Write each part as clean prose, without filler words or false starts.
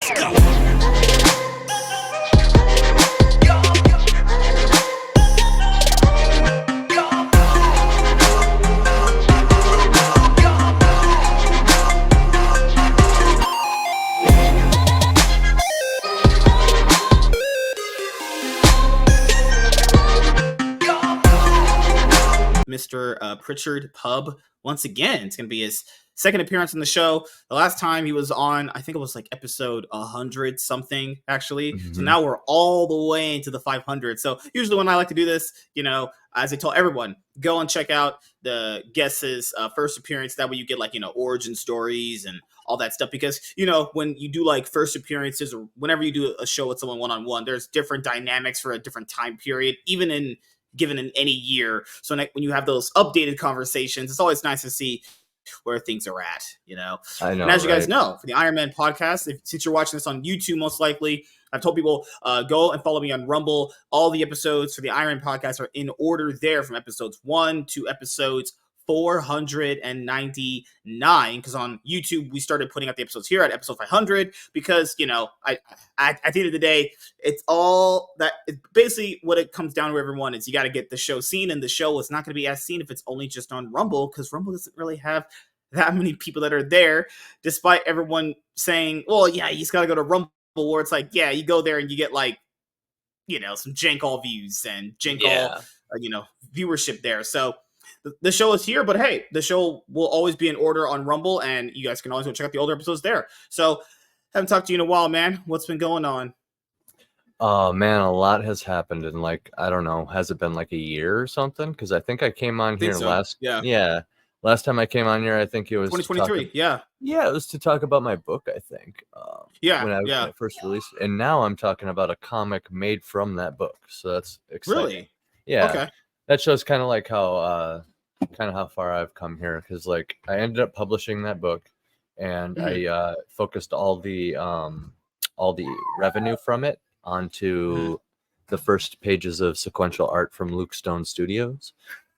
Let's go. Mr. Pritchard Pub once again. It's going to be his second appearance on the show. The last time he was on, I think it was like episode 100 something, actually. Mm-hmm. So now we're all the way into the 500. So usually when I like to do this, you know, as I tell everyone, go and check out the guest's first appearance. That way you get like, you know, origin stories and all that stuff. Because, you know, when you do like first appearances or whenever you do a show with someone one-on-one, there's different dynamics for a different time period, even given in any year. So when you have those updated conversations, it's always nice to see where things are at, you know. I know. And as you guys know, for the Iron Man podcast, since you're watching this on YouTube, most likely, I've told people go and follow me on Rumble. All the episodes for the Iron Man podcast are in order there, from episodes 1 to episodes 499, because on YouTube we started putting out the episodes here at episode 500 because, you know, I at the end of the day, it's all that basically what it comes down to, everyone, is you got to get the show seen, and the show is not going to be as seen if it's only just on Rumble, because Rumble doesn't really have that many people that are there, despite everyone saying, well, yeah, you just got to go to Rumble, where it's like, yeah, you go there and you get like, you know, some jank all views and jank all you know, viewership there. So the show is here, but hey, the show will always be in order on Rumble, and you guys can always go check out the older episodes there. So, haven't talked to you in a while, man. What's been going on? Oh man, a lot has happened in, like, I don't know, has it been like a year or something? Because I think I came on here last time I came on here, I think it was 2023. Yeah, it was to talk about my book, I think. When I first released it. And now I'm talking about a comic made from that book. So that's exciting. Really? Yeah. Okay. That shows kind of like how far I've come here, because like I ended up publishing that book, and I focused all the revenue from it onto the first pages of sequential art from Luke Stone Studios,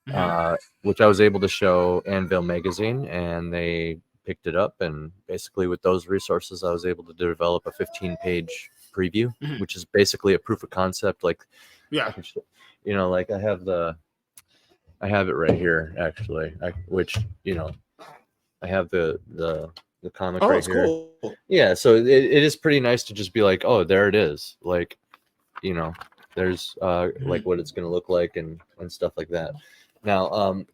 which I was able to show Anvil Magazine, and they picked it up. And basically with those resources, I was able to develop a 15-page preview, which is basically a proof of concept. Like, you know, like I have it right here, actually, which, you know, I have the comic right here. Cool. Yeah, so it is pretty nice to just be like, oh, there it is. Like, you know, there's like what it's going to look like and stuff like that. Now,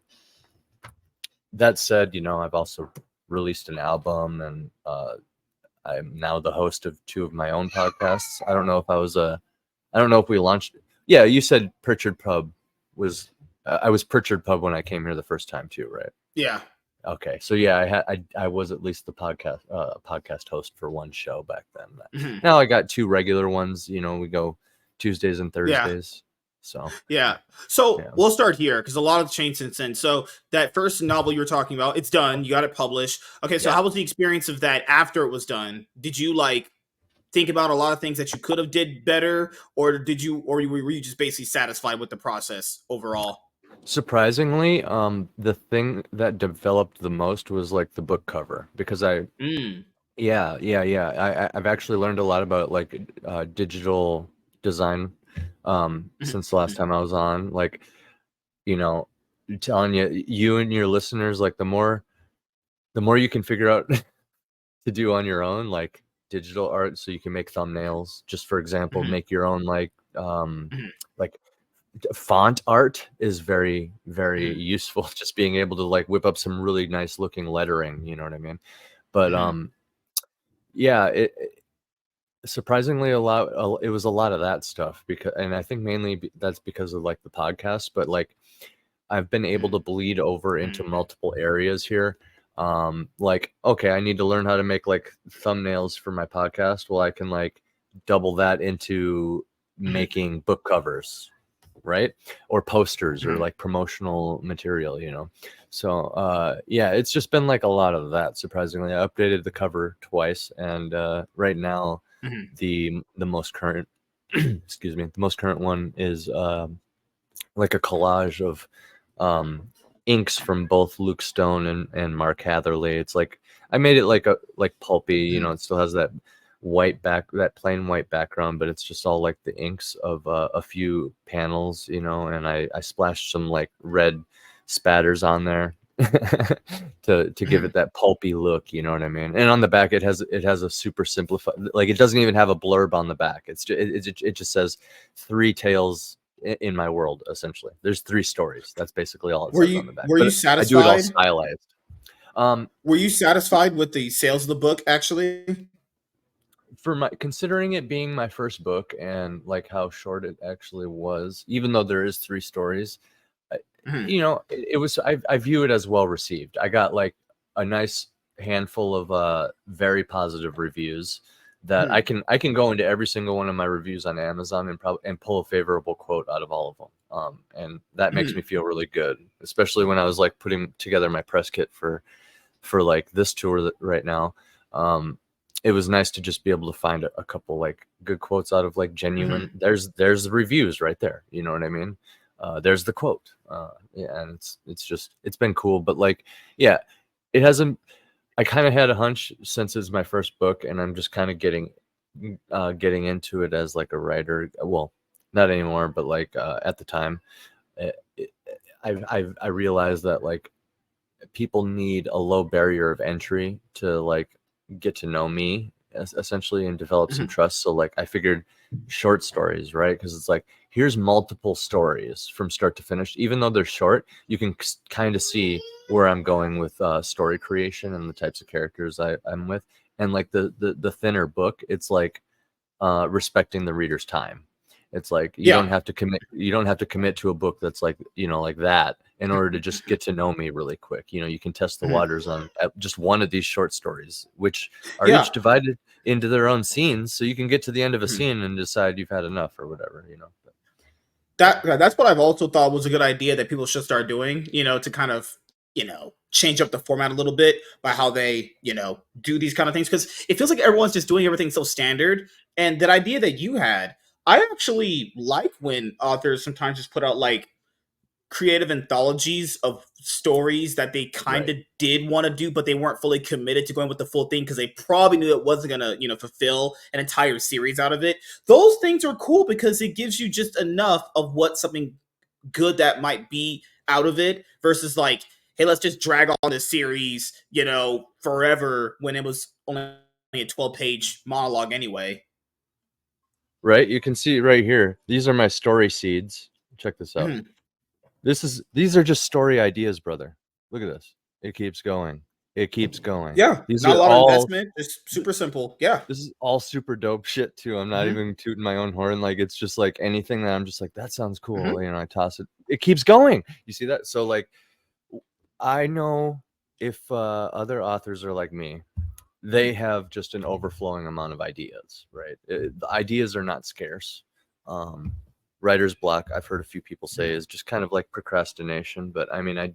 that said, you know, I've also released an album, and I'm now the host of 2 of my own podcasts. I don't know if we launched. Yeah, you said Pritchard Pub was. I was Pritchard Pub when I came here the first time too, right? Yeah. Okay, so yeah, I was at least the podcast host for one show back then. Now I got 2 regular ones. You know, we go Tuesdays and Thursdays. So we'll start here, because a lot has changed since then. So that first novel you were talking about, it's done. You got it published. Okay, so how was the experience of that after it was done? Did you like think about a lot of things that you could have did better, or were you just basically satisfied with the process overall? Surprisingly, the thing that developed the most was like the book cover, because I've actually learned a lot about like digital design since the last time I was on. Like, you know, telling you and your listeners, like the more you can figure out to do on your own, like digital art, so you can make thumbnails, just for example, make your own like font art is very, very useful. Just being able to like whip up some really nice looking lettering, you know what I mean? But it surprisingly it was a lot of that stuff, and I think mainly that's because of like the podcast, but like I've been able to bleed over into multiple areas here. Like, okay, I need to learn how to make like thumbnails for my podcast. Well, I can like double that into making book covers, right? Or posters or like promotional material, you know? So, it's just been like a lot of that. Surprisingly, I updated the cover twice, and right now the most current, excuse me, the most current one is like a collage of inks from both Luke Stone and Mark Hatherley. It's like I made it like pulpy, you know. It still has that that plain white background, but it's just all like the inks of a few panels, you know, and I splashed some like red spatters on there to give Mhm. it that pulpy look, you know what I mean? And on the back, it has a super simplified, like it doesn't even have a blurb on the back. It just says 3 tales in my world. Essentially, there's 3 stories. That's basically all it says on the back. Were you But I do it all satisfied? stylized. Um, Were you satisfied with the sales of the book actually? for my considering it being my first book and like how short it actually was, even though there is 3 stories, Mhm. you know, it was I view it as well received. I got like a nice handful of very positive reviews that Mhm. I can go into every single one of my reviews on Amazon and probably and pull a favorable quote out of all of them. And that makes me Mhm. feel really good, especially when I was like putting together my press kit for like this tour right now. Um, it was nice to just be able to find a couple like good quotes out of like genuine. Mhm. There's the reviews right there. You know what I mean? There's the quote. Yeah, and it's been cool. But like, yeah, it hasn't. I kind of had a hunch since it's my first book, and I'm just kind of getting into it as like a writer. Well, not anymore, but like at the time, it, it, I realized that like people need a low barrier of entry to like get to know me essentially and develop some Mhm. trust. So like I figured short stories, right? Because it's like here's multiple stories from start to finish. Even though they're short, you can kind of see where I'm going with story creation and the types of characters I'm with. And like the thinner book, it's like respecting the reader's time. It's like Yeah. you don't have to commit to a book that's like, you know, like that in order to just get to know me really quick. You know, you can test the Mhm. waters on just one of these short stories, which are Yeah. each divided into their own scenes, so you can get to the end of a Mhm. scene and decide you've had enough or whatever, you know. That's what I've also thought was a good idea that people should start doing, to kind of, change up the format a little bit by how they, do these kind of things. Because it feels like everyone's just doing everything so standard. And that idea that you had, I actually like when authors sometimes just put out like creative anthologies of stories that they kind Right. of did want to do, but they weren't fully committed to going with the full thing because they probably knew it wasn't gonna, fulfill an entire series out of it. Those things are cool because it gives you just enough of what something good that might be out of it versus like, hey, let's just drag on this series, forever when it was only a 12-page monologue anyway. Right? You can see right here. These are my story seeds. Check this out. Mhm. These are just story ideas, brother. Look at this. It keeps going. It keeps going. Yeah, These not are a lot of all investment, just super simple. Yeah. this is all super dope shit too. I'm not Hmm. even tooting my own horn. Like it's just like anything that I'm just like, that sounds Hmm. cool. You know, I toss it. It keeps going. You see that? So like I know if other authors are like me, they have just an overflowing amount of ideas, right? The ideas are not scarce. Um, writer's block, I've heard a few people say, Hmm. is just kind of like procrastination. But I mean, I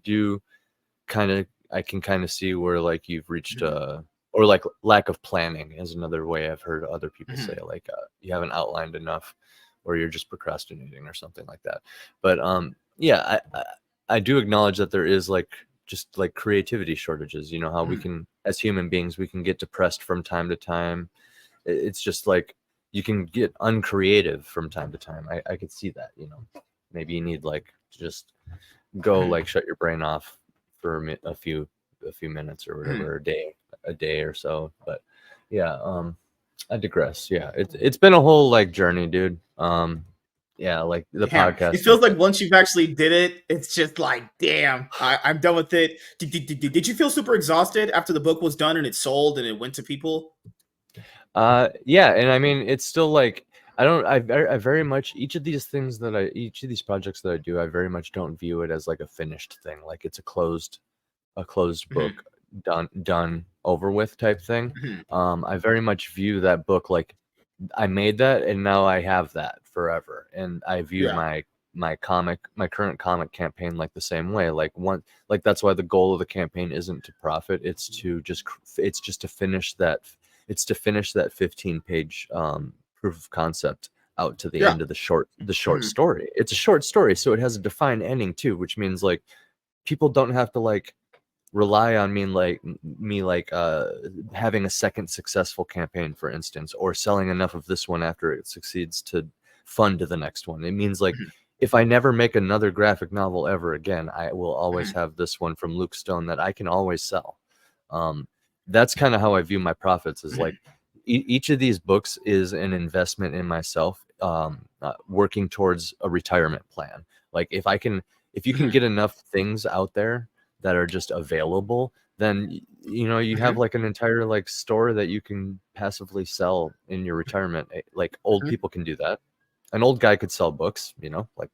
can kind of see where like you've reached Hmm. or like lack of planning is another way I've heard other people say, Hmm. like you haven't outlined enough or you're just procrastinating or something like that. But yeah, I do acknowledge that there is like just like creativity shortages. You know how we Hmm. can, as human beings, we can get depressed from time to time. It's just like you can get uncreative from time to time. I could see that, you know. Maybe you need like to just go Hmm. like shut your brain off for a few minutes or Hmm. whatever, a day or so. But yeah, I digress. Yeah, it's been a whole like journey, dude. Yeah, like the Damn, it podcasting feels like thing. once you've actually did it, it's just like, damn, I'm done with it. Did you feel super exhausted after the book was done and it sold and it went to people? Yeah, and I mean it's still like I very much each of these projects that I do, I very much don't view it as like a finished thing, like it's a closed Mhm. book, done over with type thing. Mhm. I very much view that book like I made that and now I have that forever. And I view Yeah. my current comic campaign like the same way. Like that's why the goal of the campaign isn't to profit. It's just to finish that. It's to finish that 15-page proof of concept out to the Yeah. end of the short Mhm. story. It's a short story, so it has a defined ending too, which means like people don't have to like rely on having a second successful campaign, for instance, or selling enough of this one after it succeeds to fund the next one. It means like if I never make another graphic novel ever again, I will always have this one from Luke Stone that I can always sell. That's kind of how I view my profits, is like each of these books is an investment in myself, working towards a retirement plan. Like if you can get enough things out there that are just available, then you have like an entire like store that you can passively sell in your retirement. Like old people can do that. An old guy could sell books, like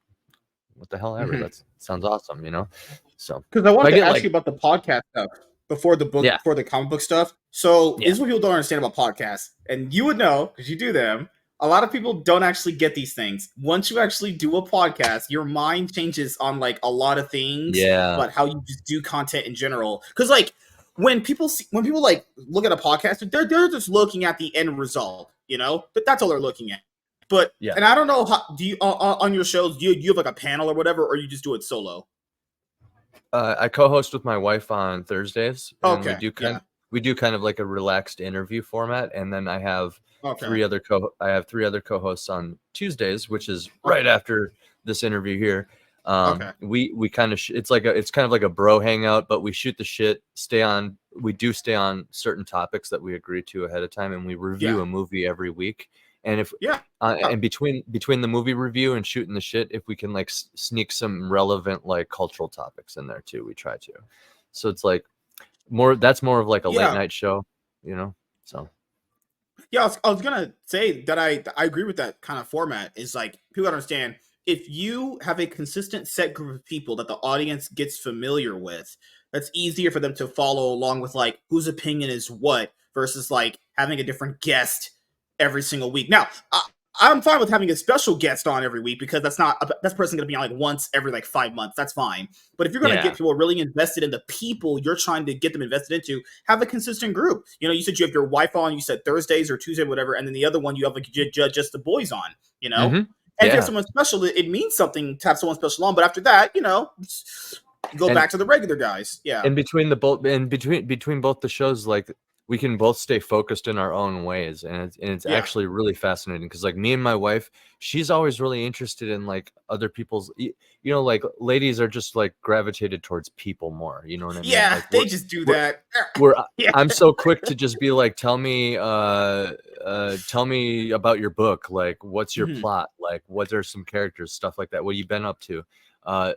what the hell ever. That sounds awesome, So because I wanted to ask like, you about the podcast stuff before the book, before the comic book stuff. So this is what people don't understand about podcasts, and you would know because you do them. A lot of people don't actually get these things. Once you actually do a podcast, your mind changes on like a lot of things about how you just do content in general. Because like when people like look at a podcast, they're just looking at the end result, but that's all they're looking at. But and I don't know how do you on your shows, do you have like a panel or whatever, or you just do it solo? I co-host with my wife on Thursdays, and we do kind of like a relaxed interview format, and then I have three other co-hosts on Tuesdays, which is right after this interview here. We kind of it's kind of like a bro hangout, but we shoot the shit, we do stay on certain topics that we agree to ahead of time, and we review a movie every week. And if and between the movie review and shooting the shit, if we can like sneak some relevant like cultural topics in there too, we try to. So it's like that's more of like a late night show, So I was gonna say that I agree with that kind of format. Is like people understand, if you have a consistent set group of people that the audience gets familiar with, that's easier for them to follow along with like whose opinion is what versus like having a different guest every single week. Now, I'm fine with having a special guest on every week because that's person going to be on like once every like 5 months. That's fine. But if you're going to get people really invested in the people you're trying to get them invested into, have a consistent group. You said you have your wife on, you said Thursdays or Tuesday, whatever. And then the other one, you have like just the boys on, And if you have someone special, it means something to have someone special on. But after that, go back to the regular guys. Yeah. And between both the shows, like we can both stay focused in our own ways, and it's actually really fascinating because like me and my wife, she's always really interested in like other people's, like ladies are just like gravitated towards people more, you know what I mean? Yeah, like, they just do that. I'm so quick to just be like, tell me about your book, like what's your plot, like what are some characters, stuff like that, what you been up to.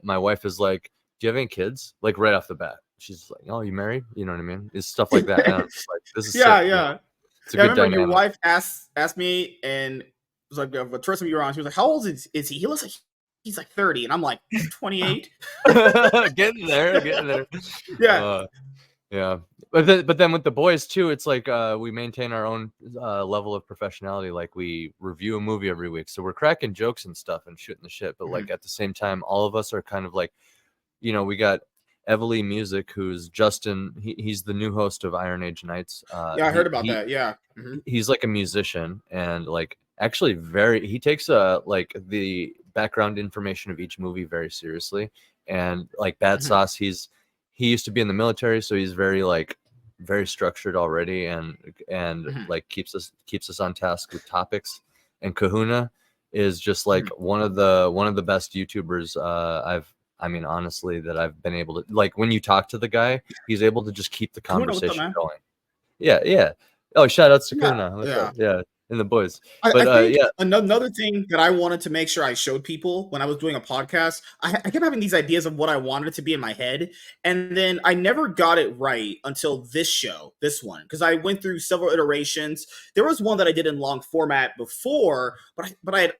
My wife is like, do you have any kids? Like right off the bat. She's like, "Oh, you married?" You know what I mean? It's stuff like that. And I'm just like, this is sick. It's a good I remember dynamic. your wife asked me, and it was like the first time you were on. She was like, "How old is he? He looks like he's like 30," and I'm like, 28. Getting there. Yeah. But then with the boys too, it's like we maintain our own level of professionality. Like we review a movie every week, so we're cracking jokes and stuff and shooting the shit. But like at the same time, all of us are kind of like, we got Everly Music, who's Justin. He's the new host of Iron Age Nights. I heard about that. Yeah, he's like a musician, and like actually he takes the background information of each movie very seriously. And like Bad Sauce, he used to be in the military, so he's very structured already, and like keeps us on task with topics. And Kahuna is just like one of the best YouTubers honestly, that I've been able to, like, when you talk to the guy, he's able to just keep the conversation going. Yeah. Oh, shout outs to Kuna. Yeah. And the boys. I think another thing that I wanted to make sure I showed people when I was doing a podcast, I kept having these ideas of what I wanted it to be in my head, and then I never got it right until this one, because I went through several iterations. There was one that I did in long format before, but I had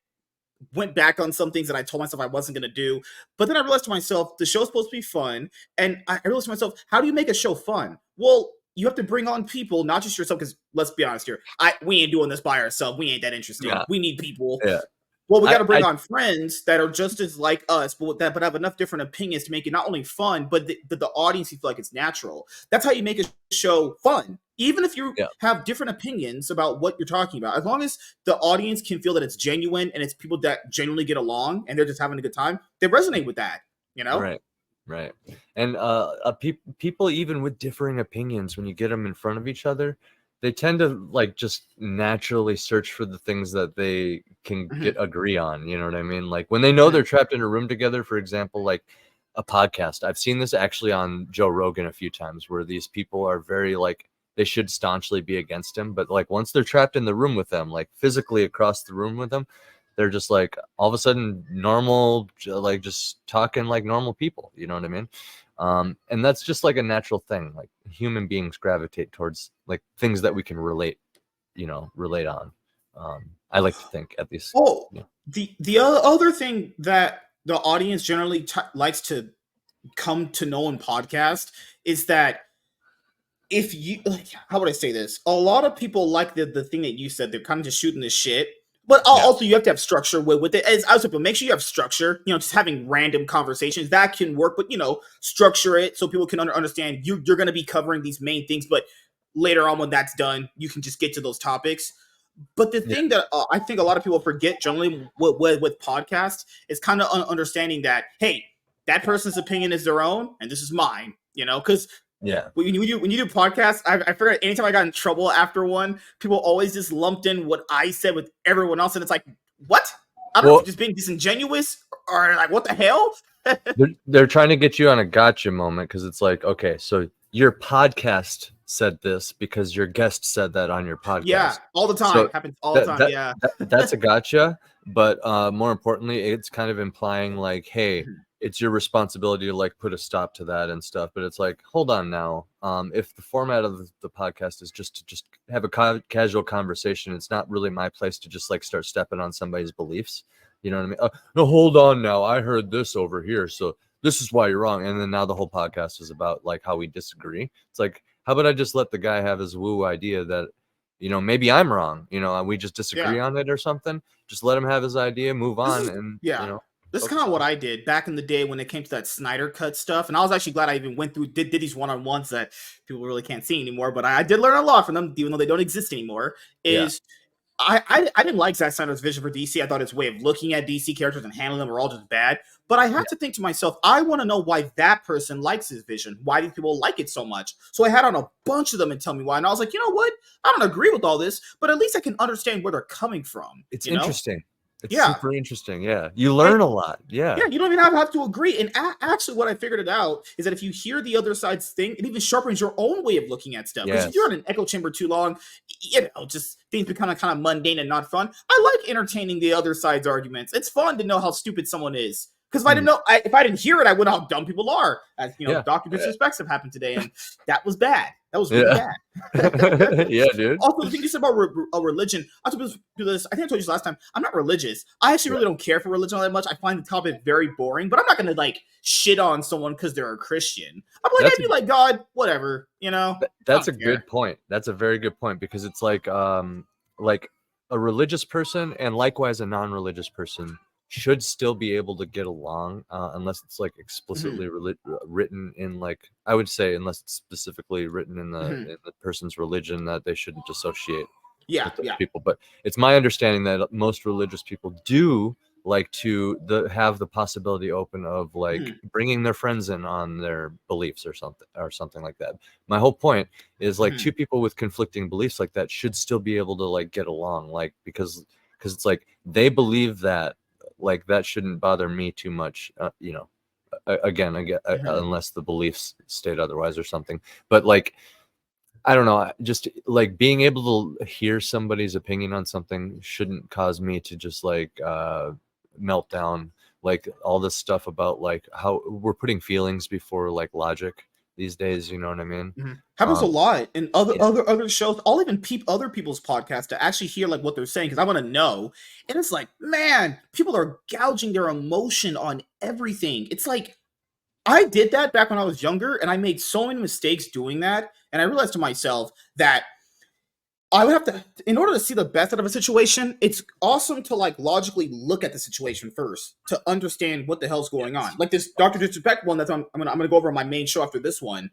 went back on some things that I told myself I wasn't going to do. But then I realized to myself, the show's supposed to be fun. And I realized to myself, how do you make a show fun? Well, you have to bring on people, not just yourself, because let's be honest here, we ain't doing this by ourselves. We ain't that interesting. Yeah. We need people. Yeah. Well, we got to bring on friends that are just as like us, but have enough different opinions to make it not only fun, but the audience, you feel like it's natural. That's how you make a show fun. Even if you have different opinions about what you're talking about, as long as the audience can feel that it's genuine and it's people that genuinely get along and they're just having a good time, they resonate with that, Right. Right. And people, even with differing opinions, when you get them in front of each other, they tend to like just naturally search for the things that they can agree on. You know what I mean? Like when they know they're trapped in a room together, for example, like a podcast. I've seen this actually on Joe Rogan a few times, where these people are very like, they should staunchly be against him, but like once they're trapped in the room with them, like physically across the room with them, they're just like all of a sudden normal, like just talking like normal people. You know what I mean? And that's just like a natural thing. Like human beings gravitate towards like things that we can relate on. I like to think, at least. Oh, You know. the other thing that the audience generally likes to come to know in podcast is that if you like, how would I say this? A lot of people like the thing that you said. They're kind of just shooting the shit. But also, you have to have structure with it. As I was like, make sure you have structure. Just having random conversations that can work, but structure it so people can understand you're going to be covering these main things. But later on, when that's done, you can just get to those topics. But the thing that I think a lot of people forget generally with podcasts is kind of understanding that, hey, that person's opinion is their own, and this is mine. Because when you do podcasts, I figured anytime I got in trouble after one, people always just lumped in what I said with everyone else, and it's like, what? I don't know if you're just being disingenuous or like, what the hell? They're trying to get you on a gotcha moment, because it's like, okay, so your podcast said this because your guest said that on your podcast. Yeah, all the time. So happens all the time. That's a gotcha. But more importantly, it's kind of implying like, hey, it's your responsibility to like put a stop to that and stuff. But it's like, hold on now. If the format of the podcast is just to have a casual conversation, it's not really my place to just like start stepping on somebody's beliefs. You know what I mean? No, hold on now. I heard this over here, so this is why you're wrong. And then now the whole podcast is about like how we disagree. It's like, how about I just let the guy have his woo idea that, maybe I'm wrong. We just disagree on it or something. Just let him have his idea, move on, and This is kind of what I did back in the day when it came to that Snyder Cut stuff, and I was actually glad I even went through did these one-on-ones that people really can't see anymore. But I did learn a lot from them, even though they don't exist anymore. I didn't like Zack Snyder's vision for DC. I thought his way of looking at DC characters and handling them were all just bad. But I have to think to myself, I want to know why that person likes his vision. Why do people like it so much? So I had on a bunch of them and tell me why. And I was like, you know what? I don't agree with all this, but at least I can understand where they're coming from. It's interesting. It's super interesting. Yeah. You learn a lot. Yeah. Yeah. You don't even have to agree. And actually, what I figured it out is that if you hear the other side's thing, it even sharpens your own way of looking at stuff. Because if you're in an echo chamber too long, just things become kind of mundane and not fun. I like entertaining the other side's arguments. It's fun to know how stupid someone is. Because if I didn't hear it, I would know how dumb people are. As Dr. Disrespects have happened today, and that was bad. That was really bad. Yeah, dude. Also, the thing you said about religion, I think I told you this last time. I'm not religious. I actually really don't care for religion all that much. I find the topic very boring, but I'm not gonna like shit on someone because they're a Christian. I'm like, I'd be like, God, whatever, That's a good point. That's a very good point, because it's like a religious person and likewise a non-religious person should still be able to get along, unless it's like explicitly written in, like, I would say, unless it's specifically written in the person's religion that they shouldn't associate with those people. But it's my understanding that most religious people do like to have the possibility open of like bringing their friends in on their beliefs or something like that. My whole point is like two people with conflicting beliefs like that should still be able to like get along, like because it's like they believe that. Like that shouldn't bother me too much, unless the beliefs state otherwise or something. But like, I don't know, just like being able to hear somebody's opinion on something shouldn't cause me to just like melt down. Like all this stuff about like how we're putting feelings before like logic these days, you know what I mean? Happens a lot in other shows. I'll even peep other people's podcasts to actually hear like what they're saying, because I want to know. And it's like, man, people are gouging their emotion on everything. It's like, I did that back when I was younger, and I made so many mistakes doing that. And I realized to myself that I would have to, in order to see the best out of a situation, it's awesome to like logically look at the situation first to understand what the hell's going on. Like this Dr. Disrespect one I'm gonna go over on my main show after this one.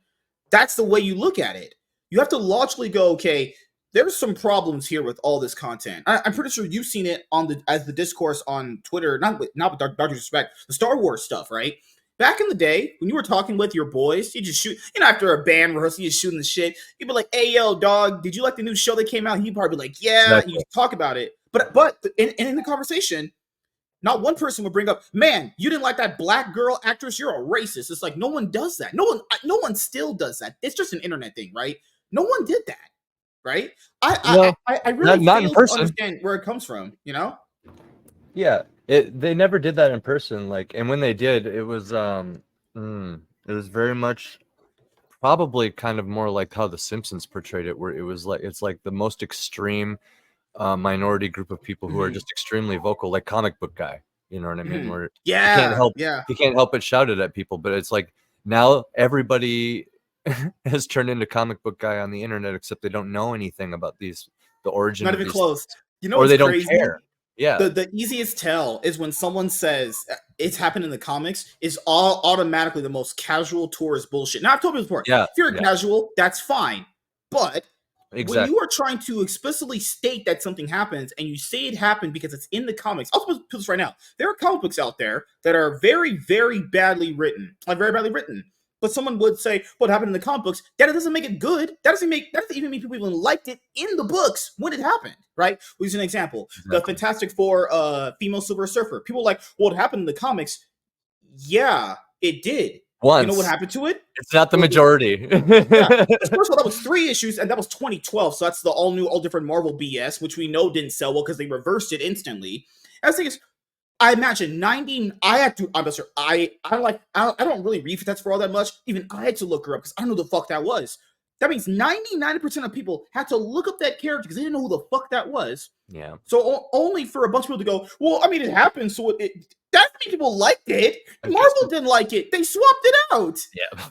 That's the way you look at it. You have to logically go, okay, there's some problems here with all this content. I'm pretty sure you've seen it as the discourse on Twitter, not with Dr. Disrespect, the Star Wars stuff, right? back in the day, when you were talking with your boys, you just shoot, after a band rehearsal, you just shooting the shit. You'd be like, hey, yo, dog, did you like the new show that came out? He'd probably be like, yeah, and you Exactly. talk about it. But in the conversation, not one person would bring up, man, you didn't like that black girl actress, you're a racist. It's like, no one does that. No one still does that. It's just an internet thing, right? No one did that, right? No, I really not in fail to person. understand where it comes from, Yeah, they never did that in person. Like, and when they did, it was it was very much probably kind of more like how The Simpsons portrayed it, where it was like it's like the most extreme minority group of people who are just extremely vocal, like Comic Book Guy. You know what I mean? Where he can't Yeah, help yeah. he can't help but shout it at people. But it's like now everybody has turned into Comic Book Guy on the internet, except they don't know anything about the origin Not of even these close. things, You know or what's they don't crazy? care. Yeah, The easiest tell is when someone says it's happened in the comics is all automatically the most casual tourist bullshit. Now I've told you before, yeah, if you're a yeah, casual, that's fine. But when you exactly. are trying to explicitly state that something happens and you say it happened because it's in the comics, I'll put this right now. There are comic books out there that are very, very badly written, like very badly written. But someone would say, what happened in the comic books? That doesn't make it good. That doesn't even mean people even liked it in the books when it happened, right? We'll use an example. The Exactly. Fantastic Four female Silver Surfer. People like, what happened in the comics? Yeah, it did. You know what Once. happened to it? It's not the It was majority. yeah. First of all, that was 3 issues, and that was 2012. So that's the all new, all different Marvel BS, which we know didn't sell well because they reversed it instantly. And the thing is, I imagine 90. I had to. I'm not sure. I don't really read Fantastic Four all that much. Even I had to look her up because I don't know who the fuck that was. That means 99% of people had to look up that character because they didn't know who the fuck that was. Yeah. So only for a bunch of people to go, well, I mean, it happened, so it that many people liked it. I guess Marvel didn't like it. They swapped it out. yeah.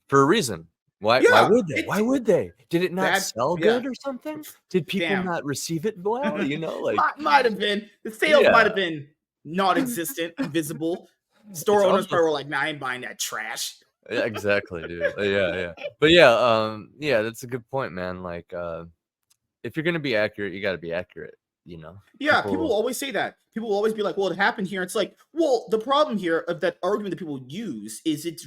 For a reason. Why Yeah, would they? Why would they? Did it not that sell yeah. good or something? Did people Damn. not receive it well? You know, like might have been. The sales might yeah. have been non-existent, invisible. Store It's owners almost probably were like, nah, I ain't buying that trash. yeah, exactly, dude. Yeah, yeah. But yeah, yeah, that's a good point, man. Like if you're gonna be accurate, you gotta be accurate, you know. Yeah, people will People always say that. People will always be like, well, it happened here. It's like, well, the problem here of that argument that people use is it's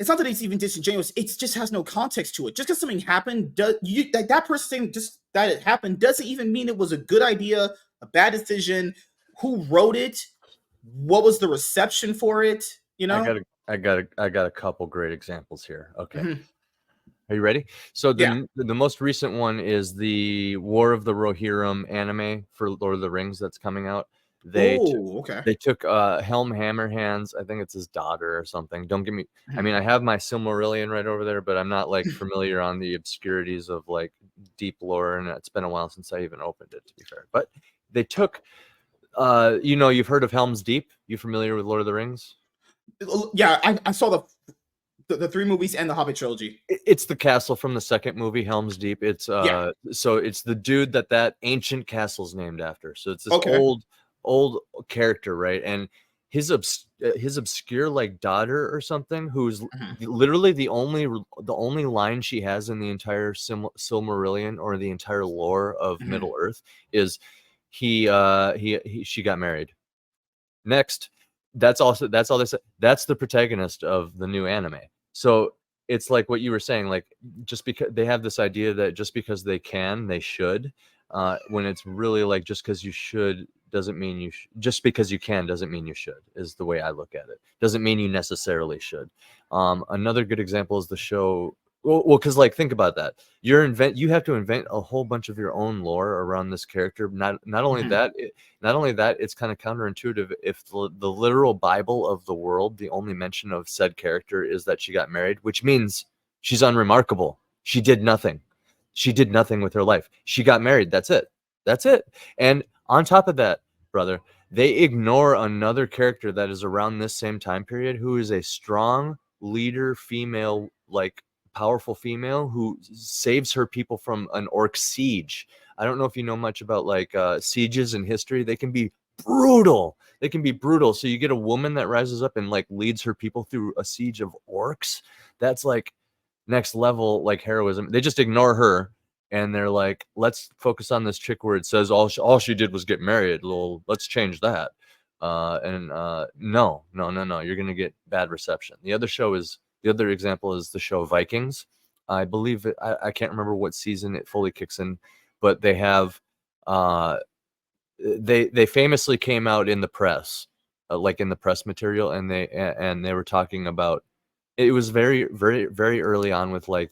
not that it's even disingenuous. It just has no context to it. Just because something happened, that person saying just that it happened doesn't even mean it was a good idea, a bad decision. Who wrote it? What was the reception for it? You I know? got a couple great examples here. Okay. Mhm. Are you ready? So Yeah. the most recent one is the War of the Rohirrim anime for Lord of the Rings that's coming out. Oh, okay. They took Helm Hammerhands, I think it's his daughter or something. Don't get me I Mhm. mean I have my Silmarillion right over there, but I'm not like familiar on the obscurities of like deep lore, and it's been a while since I even opened it, to be fair. But they took you know, you've heard of Helm's Deep? You familiar with Lord of the Rings? Yeah, I saw the 3 movies and the Hobbit trilogy. It's the castle from the second movie, Helm's Deep. It's Yeah. so it's the dude that ancient castle's named after. So it's this Okay. old character, right? And his obscure like daughter or something, who's Mhm. literally the only line she has in the entire Silmarillion or the entire lore of Mhm. Middle Earth is she got married. Next, that's all they said. That's the protagonist of the new anime. So it's like what you were saying, like just because they have this idea that just because they can, they should. When it's really like just because you should doesn't mean just because you can doesn't mean you should, is the way I look at it. Doesn't mean you necessarily should. Another good example is the show. Well, because like think about that. You have to invent a whole bunch of your own lore around this character. Not only Mhm. that, it's kind of counterintuitive if the literal Bible of the world, the only mention of said character is that she got married, which means she's unremarkable. She did nothing. She did nothing with her life. She got married. That's it. That's it. And on top of that, brother, they ignore another character that is around this same time period who is a strong leader, female, like powerful female who saves her people from an orc siege. I don't know if you know much about like sieges in history. They can be brutal. They can be brutal. So you get a woman that rises up and like leads her people through a siege of orcs. That's like next level like heroism. They just ignore her and they're like, let's focus on this chick where it says all she did was get married. Well, let's change that. No, you're gonna get bad reception. The other example is the show Vikings. I believe I can't remember what season it fully kicks in, but they have they famously came out in the press, like in the press material, and they were talking about, it was very early on with like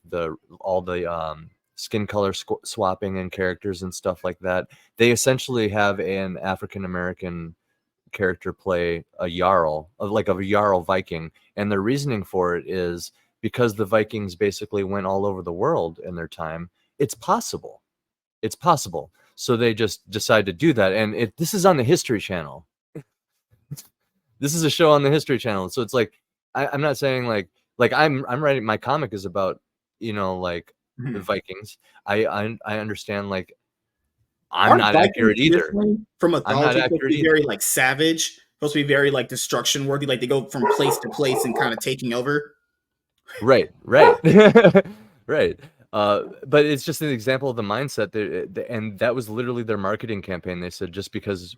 all the skin color swapping and characters and stuff like that. They essentially have an African American character play a jarl, like a jarl Viking, and their reasoning for it is because the Vikings basically went all over the world in their time. It's possible. So they just decide to do that, and this is on the History Channel. This is a show on the History Channel, so it's like I'm not saying like I'm writing, my comic is about, like the Vikings. I understand, like I'm Aren't not Vikings accurate either. from I'm not mythology supposed to accurate be either. very like savage, supposed to be very like destruction worthy, like they go from place to place and kind of taking over? Right. Right. But it's just an example of the mindset that, and that was literally their marketing campaign. They said just because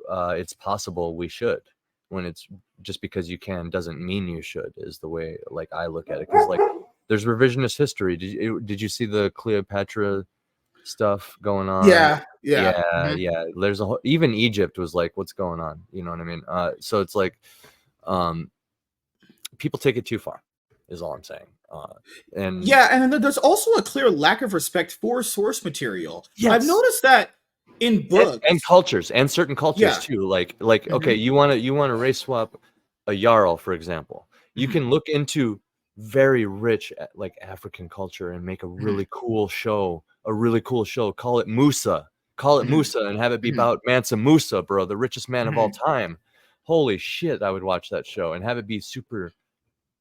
it's possible, we should. When it's just because you can doesn't mean you should, is the way like I look at it. Because like there's revisionist history. Did you see the Cleopatra stuff going on? Yeah. Yeah. There's even Egypt was like, what's going on? You know what I mean? So it's like, people take it too far, is all I'm saying. And then there's also a clear lack of respect for source material. yes, I've noticed that in books and cultures, and certain cultures too. Like okay, you want to race swap a jarl, for example. You can look into very rich like African culture and make a really cool show. Call it Musa. And have it be about Mansa Musa, bro, the richest man of all time. Holy shit, I would watch that show and have it be super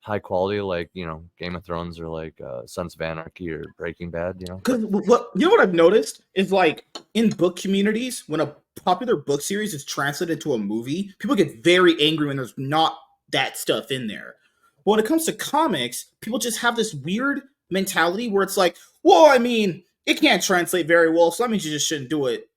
high quality, like Game of Thrones or like Sons of Anarchy or Breaking Bad. Because what I've noticed is like in book communities, when a popular book series is translated to a movie, people get very angry when there's not that stuff in there. But when it comes to comics, people just have this weird mentality where it's like, well, I mean, it can't translate very well, so that means you just shouldn't do it.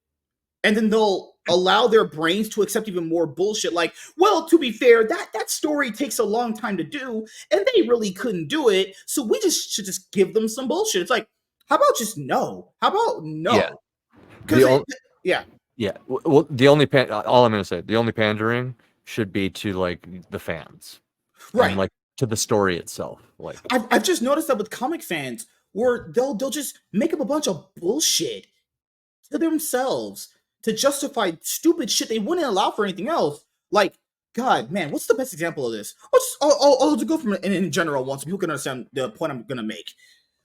And then they'll allow their brains to accept even more bullshit. Like, well, to be fair, that story takes a long time to do, and they really couldn't do it, so we should just give them some bullshit. It's like, how about just no? How about no? Yeah. Yeah. Well, all I'm gonna say, the only pandering should be to like the fans, right? And like to the story itself. Like I've just noticed that with comic fans, where they'll just make up a bunch of bullshit to themselves to justify stupid shit they wouldn't allow for anything else. Like, God, man, what's the best example of this? I'll just go from in general one so people can understand the point I'm gonna make.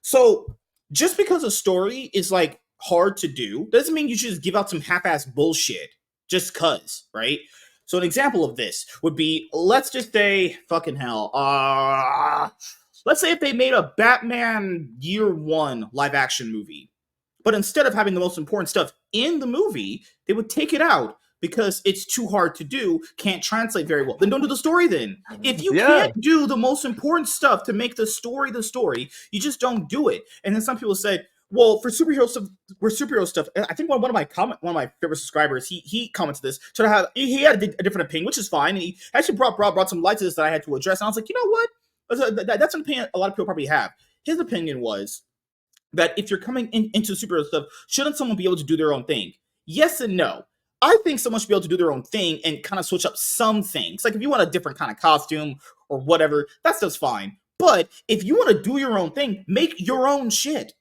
So, just because a story is like hard to do doesn't mean you should just give out some half-ass bullshit just cuz, right? So an example of this would be, let's just say, fucking hell, let's say if they made a Batman Year One live action movie. But instead of having the most important stuff in the movie, they would take it out because it's too hard to do, can't translate very well. Then don't do the story then. If you can't do the most important stuff to make the story, you just don't do it. And then some people said, well, for superhero stuff, I think one of my favorite subscribers, he commented this. So he had a different opinion, which is fine. And he actually brought some light to this that I had to address. And I was like, you know what? That's an opinion a lot of people probably have. His opinion was that if you're coming into superhero stuff, shouldn't someone be able to do their own thing? Yes and no. I think someone should be able to do their own thing and kind of switch up some things. Like if you want a different kind of costume or whatever, that stuff's fine. But if you want to do your own thing, make your own shit.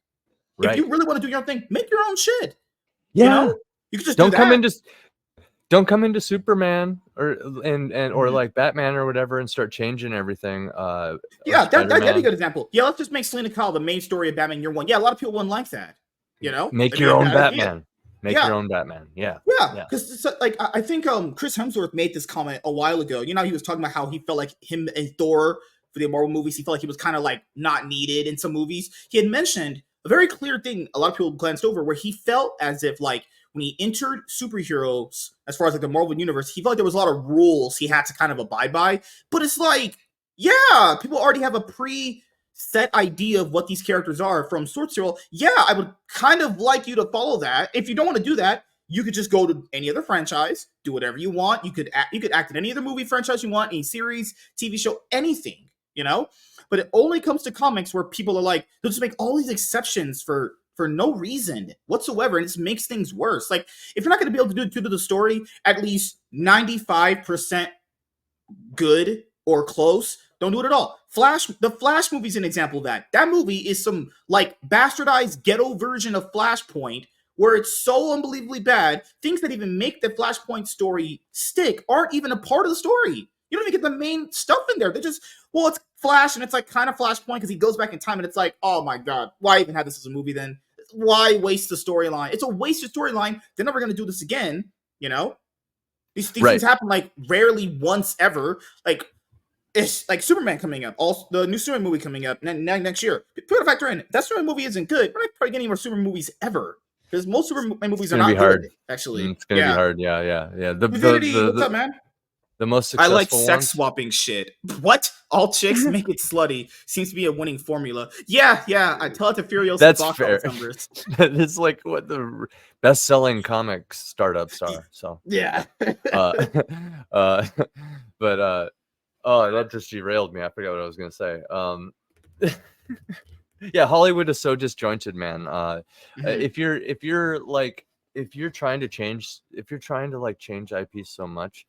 Right. If you really want to do your own thing, make your own shit. Yeah. You can just don't come into Superman or like Batman or whatever and start changing everything. That'd be a good example. Yeah, let's just make Selena Kyle the main story of Batman Year One. Yeah, a lot of people wouldn't like that. Make your own Batman. Make your own Batman. Yeah. Because like I think Chris Hemsworth made this comment a while ago. He was talking about how he felt like him and Thor for the Marvel movies, he felt like he was kind of like not needed in some movies. He had mentioned a very clear thing a lot of people glanced over, where he felt as if like when he entered superheroes, as far as like the Marvel universe, he felt like there was a lot of rules he had to kind of abide by. But it's like, yeah, people already have a set idea of what these characters are from source material. Yeah, I would kind of like you to follow that. If you don't want to do that, you could just go to any other franchise, do whatever you want. You could act in any other movie franchise you want, any series, TV show, anything, you know. But it only comes to comics where people are like, they'll just make all these exceptions for no reason whatsoever, and it just makes things worse. Like, if you're not going to be able to do the story at least 95% good or close, don't do it at all. The Flash movie is an example of that. That movie is some like bastardized ghetto version of Flashpoint where it's so unbelievably bad. Things that even make the Flashpoint story stick aren't even a part of the story. You don't even get the main stuff in there. They just, well, it's Flash and it's like kind of Flashpoint because he goes back in time and it's like, oh my God, why even have this as a movie then? Why waste the storyline? It's a wasted storyline. They're never going to do this again, you know? These things happen like rarely once ever. Like, it's like Superman coming up, also the new Superman movie coming up next year. Put a factor in. That Superman movie isn't good. We're not probably getting more Superman movies ever because most Superman movies are not good. Actually, it's gonna be hard. Yeah. Divinity, what's up, man? The most successful I like sex ones? swapping shit. What? All chicks make it slutty. Seems to be a winning formula. Yeah. I tell it to Furiosa. That's fair. It's like what the best-selling comic startups are. So yeah. But oh, that just derailed me. I forgot what I was gonna say. Yeah, Hollywood is so disjointed, man. If you're trying to change IP so much,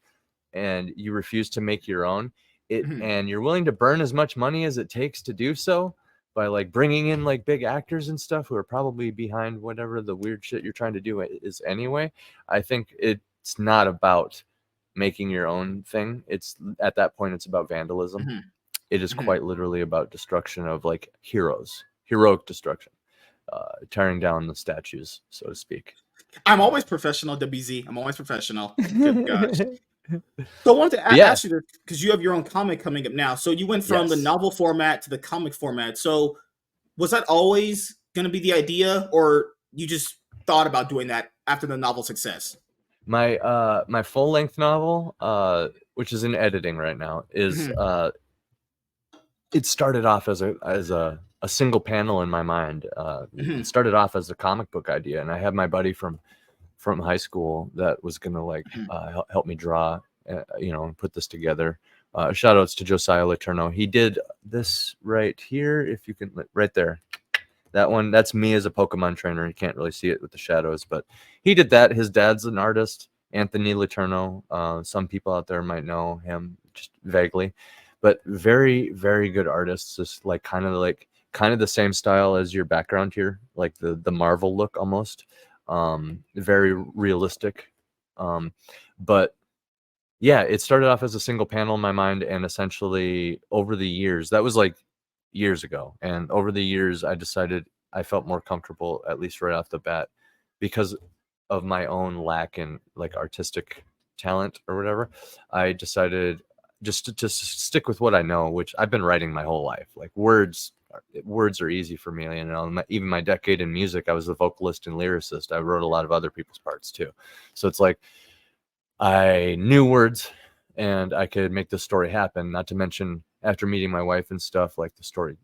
and you refuse to make your own, and you're willing to burn as much money as it takes to do so by like bringing in like big actors and stuff who are probably behind whatever the weird shit you're trying to do is anyway. I think it's not about making your own thing. It's at that point it's about vandalism. It is quite literally about destruction of like heroic destruction, tearing down the statues, so to speak. I'm always professional, WZ. I'm always professional. Good gosh. So I wanted to ask you this because you have your own comic coming up now. So you went from the novel format to the comic format. So was that always going to be the idea, or you just thought about doing that after the novel success? My full length novel, which is in editing right now, is it started off as a single panel in my mind. It started off as a comic book idea, and I had my buddy from high school that was gonna like help me draw, and put this together. Shout outs to Josiah Letourneau. He did this right here, if you can, right there. That one, that's me as a Pokemon trainer. You can't really see it with the shadows, but he did that. His dad's an artist, Anthony Letourneau. Some people out there might know him just vaguely, but very, very good artists. Just like kind of the same style as your background here, like the Marvel look almost. Very realistic. But yeah, it started off as a single panel in my mind, and essentially over the years, that was like years ago, and over the years I decided I felt more comfortable, at least right off the bat, because of my own lack in like artistic talent or whatever. I decided just to stick with what I know, which I've been writing my whole life. Like words are easy for me, even my decade in music, I was a vocalist and lyricist. I wrote a lot of other people's parts too, so it's like I knew words and I could make the story happen. Not to mention, after meeting my wife and stuff, like the story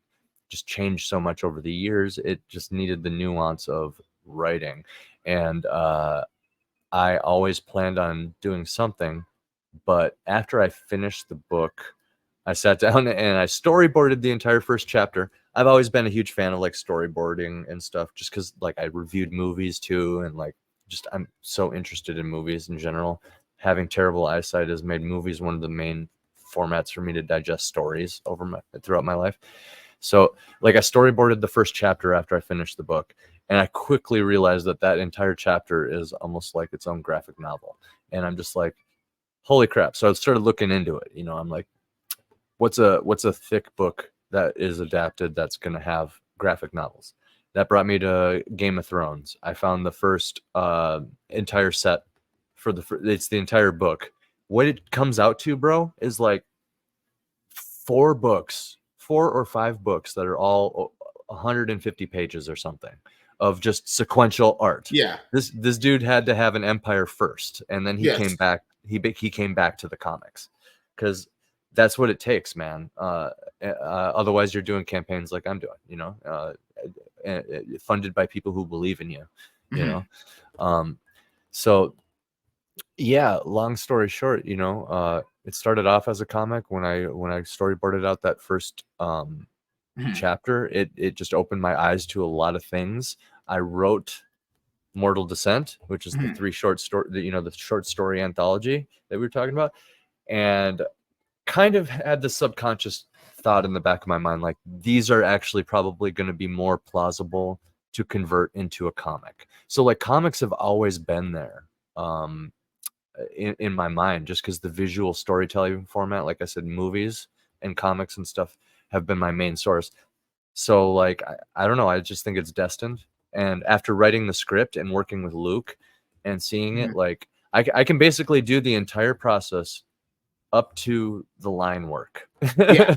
just changed so much over the years. It just needed the nuance of writing. And I always planned on doing something. But after I finished the book, I sat down and I storyboarded the entire first chapter. I've always been a huge fan of like storyboarding and stuff, just because like I reviewed movies too. And like, just I'm so interested in movies in general. Having terrible eyesight has made movies one of the main formats for me to digest stories throughout my life. So like I storyboarded the first chapter after I finished the book, and I quickly realized that entire chapter is almost like its own graphic novel. And I'm just like, holy crap. So I started looking into it. I'm like, what's a thick book that is adapted that's going to have graphic novels? That brought me to Game of Thrones. I found the first entire set it's the entire book. What it comes out to, bro, is like 4 or 5 books that are all 150 pages or something of just sequential art. Yeah. This dude had to have an empire first, and then he came back. He came back to the comics, because that's what it takes, man. Otherwise, you're doing campaigns like I'm doing, funded by people who believe in you, you know. So yeah, long story short, it started off as a comic when I storyboarded out that first chapter. It just opened my eyes to a lot of things. I wrote Mortal Descent, which is the three short story, the short story anthology that we were talking about, and kind of had the subconscious thought in the back of my mind, like, these are actually probably going to be more plausible to convert into a comic. So like comics have always been there in my mind, just because the visual storytelling format, like I said, movies and comics and stuff have been my main source. So like, I don't know, I just think it's destined. And after writing the script and working with Luke and seeing it, like I can basically do the entire process up to the line work. Yeah.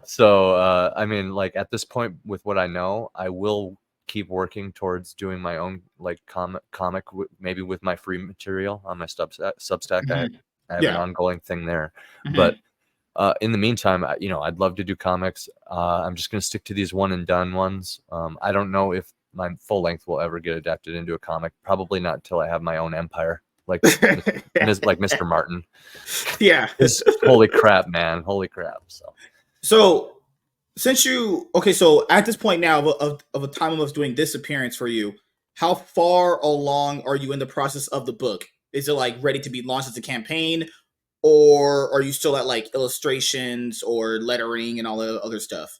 So I mean, like at this point with what I know, I will keep working towards doing my own like comic maybe with my free material on my Substack. I have an ongoing thing there. But in the meantime, I'd love to do comics. I'm just going to stick to these one and done ones. I don't know if my full length will ever get adapted into a comic. Probably not until I have my own empire, like Mr. Martin. Yeah. Holy crap, man! Holy crap! So since so at this point now of a time of us doing this appearance for you, how far along are you in the process of the book? Is it like ready to be launched as a campaign, or are you still at like illustrations or lettering and all the other stuff?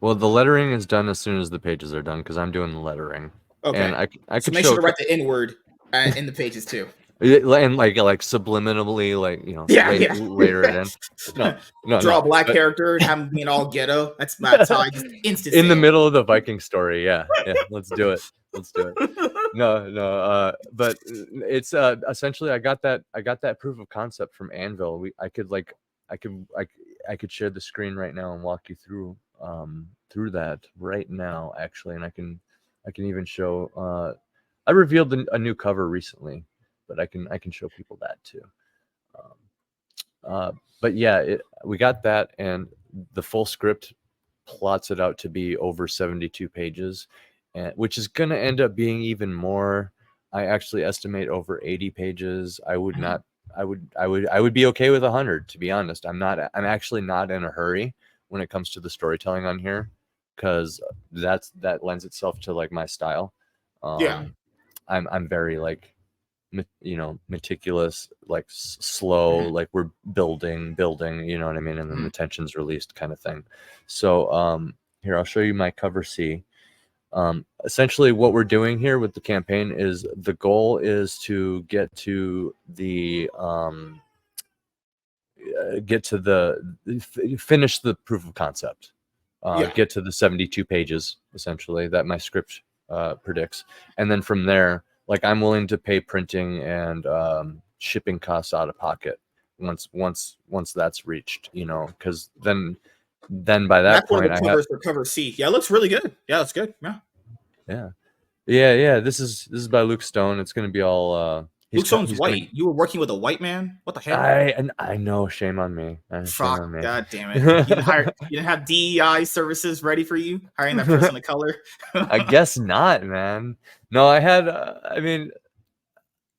Well, the lettering is done as soon as the pages are done because I'm doing the lettering. Okay. And I so could make show sure to write the N word in the pages too. and like subliminally, like later it in. No, Draw a black character, have him being all ghetto. That's how I just instant in the sale. middle of the Viking story. Yeah, let's do it. No, but it's essentially I got that proof of concept from Anvil. I could share the screen right now and walk you through that right now actually, and I can even show I revealed a new cover recently, but I can show people that too. But yeah, we got that, and the full script plots it out to be over 72 pages, and which is going to end up being even more. I actually estimate over 80 pages. I would be okay with 100, to be honest. I'm actually not in a hurry when it comes to the storytelling on here, because that lends itself to like my style. I'm very like meticulous, like slow, like we're building, you know what I mean, and then the tension's released kind of thing. So here, I'll show you my cover C. Essentially what we're doing here with the campaign is the goal is to get to the finish the proof of concept, get to the 72 pages essentially that my script predicts, and then from there, like, I'm willing to pay printing and shipping costs out of pocket once that's reached, because then by that point the covers for cover C. Yeah, it looks really good. Yeah, that's good. Yeah. This is by Luke Stone. It's gonna be all Luke Stone's white. You were working with a white man? What the heck? I know. Shame on me. Shame on me. God damn it! You didn't have DEI services ready for you hiring that person of color. I guess not, man. No, I had. I mean,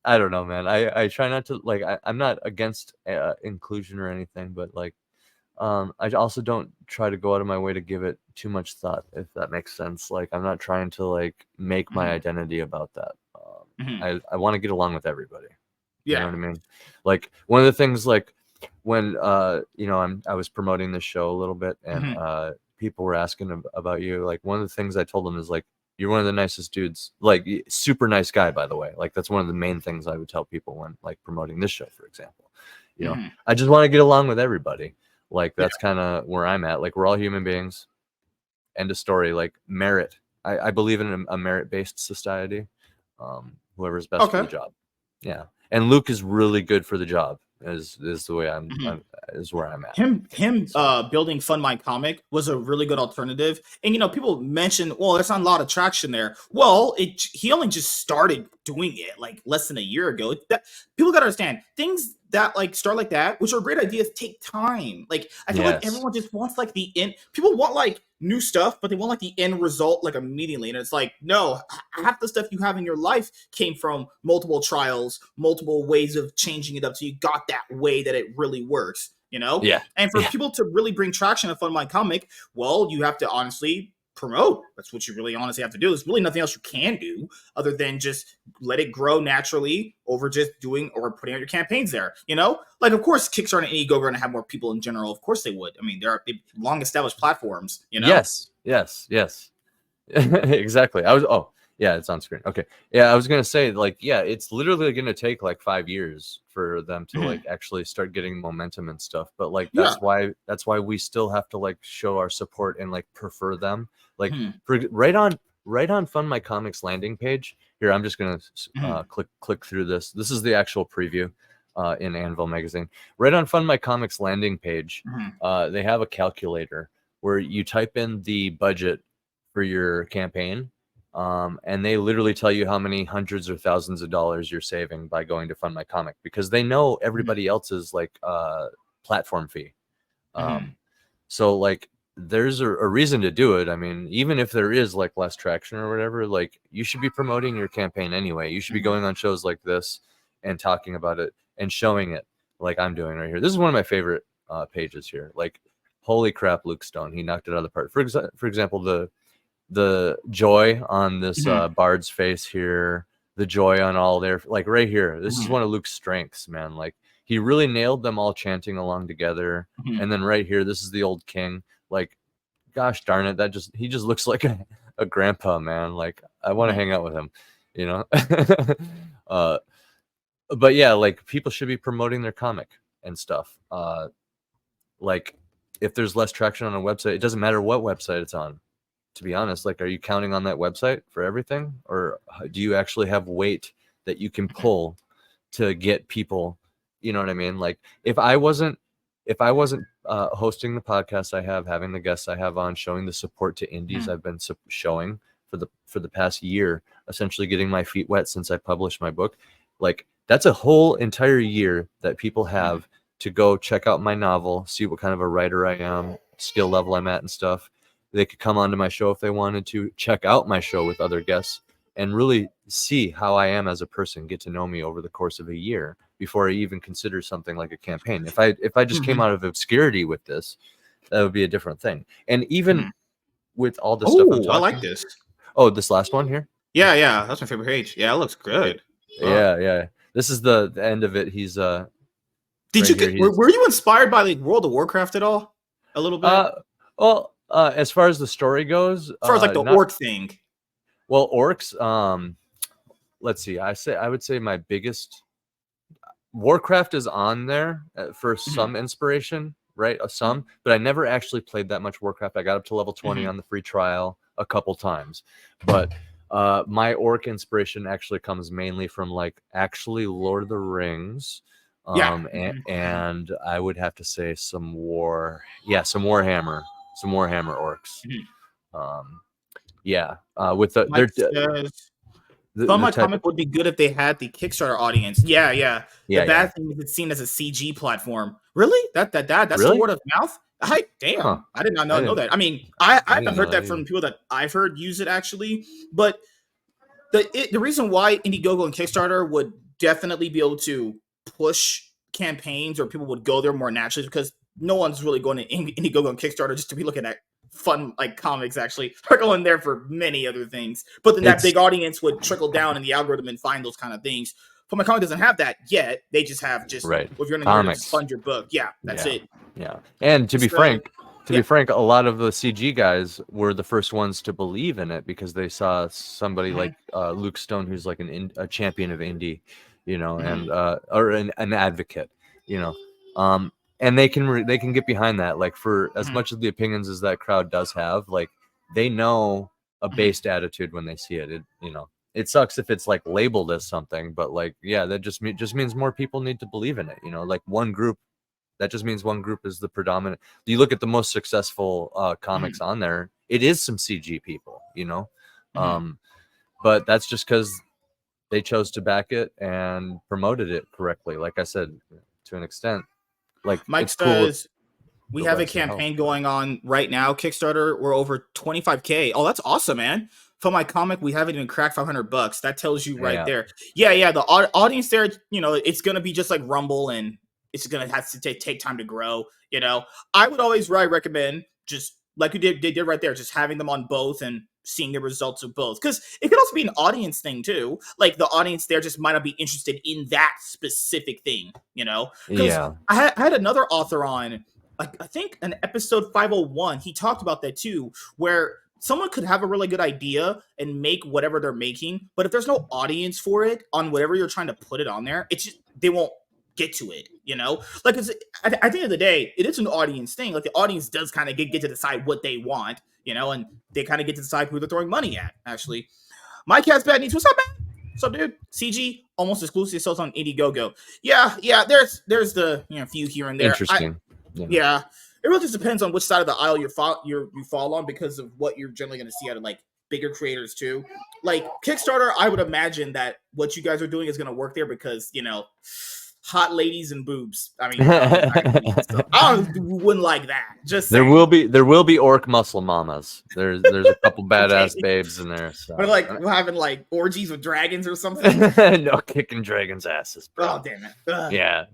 I don't know, man. I try not to, like. I'm not against inclusion or anything, but like, I also don't try to go out of my way to give it too much thought, if that makes sense. Like, I'm not trying to like make my identity about that. I want to get along with everybody. You know what I mean? Like, one of the things, like, when I was promoting the show a little bit, and people were asking about you, like, one of the things I told them is, like, you're one of the nicest dudes, like, super nice guy, by the way. Like, that's one of the main things I would tell people when, like, promoting this show, for example. I just want to get along with everybody. Like, that's kind of where I'm at. Like, we're all human beings. End of story. Like, merit. I believe in a merit-based society. Whoever's best for the job. Yeah. And Luke is really good for the job, is the way is where I'm at. Him building Fund My Comic was a really good alternative. And people mention, well, there's not a lot of traction there. Well, he only just started doing it like less than a year ago. People gotta understand, things that like start like that, which are great ideas, take time. Like I feel like everyone just wants like the end. People want like new stuff, but they want like the end result like immediately. And it's like, no, half the stuff you have in your life came from multiple trials, multiple ways of changing it up, so you got that way that it really works. Yeah. And for people to really bring traction to Fund My Comic, well, you have to honestly promote. That's what you really honestly have to do. There's really nothing else you can do other than just let it grow naturally over just doing or putting out your campaigns there. Like, of course, Kickstarter and Indiegogo are going to have more people in general. Of course they would. I mean, they're long established platforms. Yes. Exactly. It's on screen. Okay. Yeah, I was gonna say, like, yeah, it's literally gonna take like 5 years for them to like actually start getting momentum and stuff. But like that's why we still have to like show our support and like prefer them. Like right on Fund My Comics landing page. Here, I'm just gonna click through this. This is the actual preview in Anvil magazine. Right on Fund My Comics landing page, they have a calculator where you type in the budget for your campaign. And they literally tell you how many hundreds or thousands of dollars you're saving by going to Fund My Comic, because they know everybody else's like platform fee. So like there's a reason to do it. I mean, even if there is like less traction or whatever, like you should be promoting your campaign anyway. You should be going on shows like this and talking about it and showing it like I'm doing right here. This is one of my favorite pages here. Like, holy crap, Luke Stone, he knocked it out of the park. For example, the joy on this bard's face here, the joy on all their, like right here, this is one of Luke's strengths, man. Like he really nailed them all chanting along together. And then right here, this is the old king. Like, gosh darn it, he just looks like a grandpa, man. Like I want to hang out with him, but yeah, like people should be promoting their comic and stuff. Like if there's less traction on a website, it doesn't matter what website it's on. To be honest, like, are you counting on that website for everything, or do you actually have weight that you can pull to get people? You know what I mean? Like, if I wasn't hosting the podcast I have, having the guests I have on, showing the support to indies I've been showing for the past year, essentially getting my feet wet since I published my book, like that's a whole entire year that people have to go check out my novel, see what kind of a writer I am, skill level I'm at and stuff. They could come onto my show if they wanted to, check out my show with other guests, and really see how I am as a person, get to know me over the course of a year before I even consider something like a campaign. If I just came out of obscurity with this, that would be a different thing. And even with all the stuff I'm talking, I like this. Oh, this last one here? Yeah, that's my favorite page. Yeah, it looks good. Yeah. This is the end of it. He's Did were you inspired by like World of Warcraft at all? A little bit? As far as the story goes, as far as like the orc thing. Well, orcs, let's see. I would say my biggest Warcraft is on there for some inspiration, right? Some, but I never actually played that much Warcraft. I got up to level 20 on the free trial a couple times, but my orc inspiration actually comes mainly from like actually Lord of the Rings. And I would have to say some Warhammer orcs. With Fund My Comic would be good if they had the Kickstarter audience. The bad thing is it's seen as a CG platform. Really? That's really? The word of mouth? I did not know that. I mean, I haven't heard that from people that I've heard use it actually, but the reason why Indiegogo and Kickstarter would definitely be able to push campaigns, or people would go there more naturally, is because no one's really going to Indiegogo and Kickstarter just to be looking at fun like comics. Actually, they're going there for many other things, but then that big audience would trickle down in the algorithm and find those kind of things. Fund My Comic doesn't have that yet. They just have if you're going to fund your book, that's it. Yeah, and to be frank, a lot of the CG guys were the first ones to believe in it because they saw somebody like Luke Stone, who's like a champion of indie, and or an advocate, and they can get behind that. Like, for as much of the opinions as that crowd does have, like they know a based attitude when they see it. It sucks if it's like labeled as something, but like that just means more people need to believe in it. Like one group That just means one group is the predominant. You look at the most successful comics on there, it is some CG people, but that's just because they chose to back it and promoted it correctly. Like I said, to an extent, like Mike it's cool. says we have a campaign going on right now. Kickstarter, we're over 25K. Oh, that's awesome, man. For my comic, we haven't even cracked $500. That tells you right there. Yeah. The audience there, it's going to be just like Rumble, and it's going to have to take time to grow. I would always recommend just like you did right there, just having them on both and seeing the results of both. Because it could also be an audience thing too. Like the audience there just might not be interested in that specific thing, Because I had another author on, like I think an episode 501, he talked about that too, where someone could have a really good idea and make whatever they're making, but if there's no audience for it on whatever you're trying to put it on there, it's just, they won't get to it, Like at the end of the day, it is an audience thing. Like the audience does kind of get to decide what they want, and they kind of get to decide who they're throwing money at. Actually, my cat's bad needs. What's up, man? What's up, dude? CG almost exclusively sells on Indiegogo. Yeah. There's the few here and there. Interesting. Yeah, it really just depends on which side of the aisle you fall on, because of what you're generally going to see out of like bigger creators too. Like Kickstarter, I would imagine that what you guys are doing is going to work there because hot ladies and boobs. I mean, I wouldn't like that. Just there will be orc muscle mamas. There's a couple badass babes in there. So. But like we're having like orgies with dragons or something. No, kicking dragons' asses, bro. Oh damn it! Ugh. Yeah.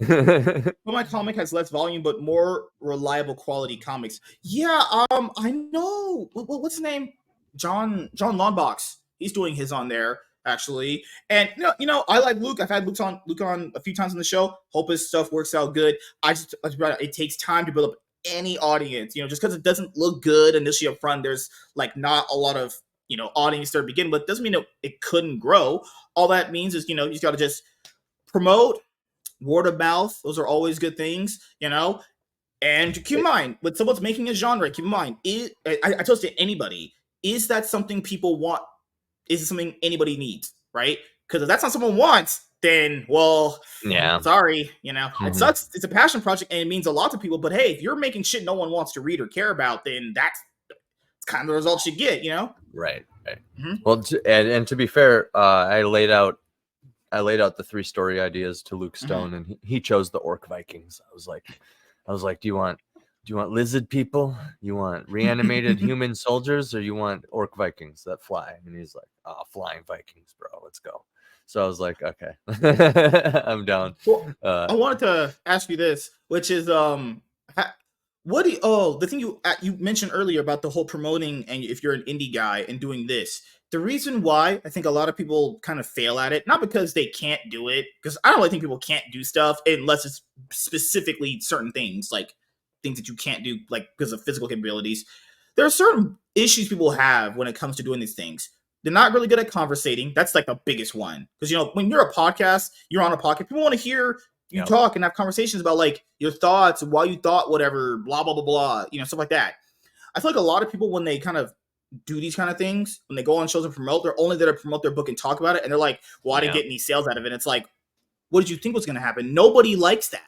But my comic has less volume but more reliable quality comics. Yeah, I know. What's his name? John Longbox. He's doing his on there. Actually, and I like Luke. I've had Luke on a few times on the show. Hope his stuff works out good. It takes time to build up any audience. Just because it doesn't look good initially up front, there's like not a lot of audience there to begin with. Doesn't mean it couldn't grow. All that means is you just got to just promote, word of mouth. Those are always good things. And keep in mind, when someone's making a genre, keep in mind, I tell this to anybody, is that something people want? Is it something anybody needs, right? Because if that's not someone wants, then, well, sorry, It sucks. It's a passion project and it means a lot to people. But hey, if you're making shit no one wants to read or care about, then that's kind of the results you get, Right. Mm-hmm. Well, and to be fair, I laid out the 3 story ideas to Luke Stone, and he chose the Orc Vikings. I was like, do you want lizard people? You want reanimated human soldiers, or you want orc Vikings that fly? And he's like, oh, flying Vikings, bro. Let's go. So I was like, okay, I'm down. Well, I wanted to ask you this, which is, the thing you mentioned earlier about the whole promoting, and if you're an indie guy and doing this, the reason why I think a lot of people kind of fail at it, not because they can't do it, because I don't really think people can't do stuff unless it's specifically certain things, like things that you can't do, like because of physical capabilities. There are certain issues people have when it comes to doing these things. They're not really good at conversating. That's like the biggest one. Because when you're on a podcast, people want to hear you talk and have conversations about like your thoughts, why you thought whatever, blah blah blah blah, stuff like that. I feel like a lot of people, when they kind of do these kind of things, when they go on shows and promote, they're only there to promote their book and talk about it, and they're like, well, I didn't get any sales out of it. And it's like, what did you think was going to happen? Nobody likes that.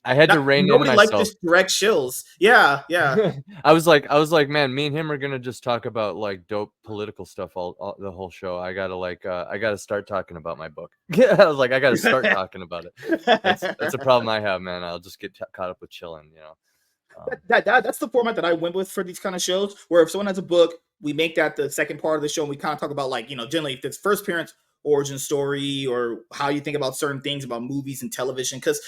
I had to rein in myself. Nobody likes just direct shills. Yeah. I was like, man, me and him are gonna just talk about like dope political stuff all the whole show. I gotta start talking about my book. I was like, I gotta start talking about it. That's a problem I have, man. I'll just get caught up with chilling, That's the format that I went with for these kind of shows, where if someone has a book, we make that the second part of the show, and we kind of talk about like, generally if it's first appearance, origin story, or how you think about certain things about movies and television, because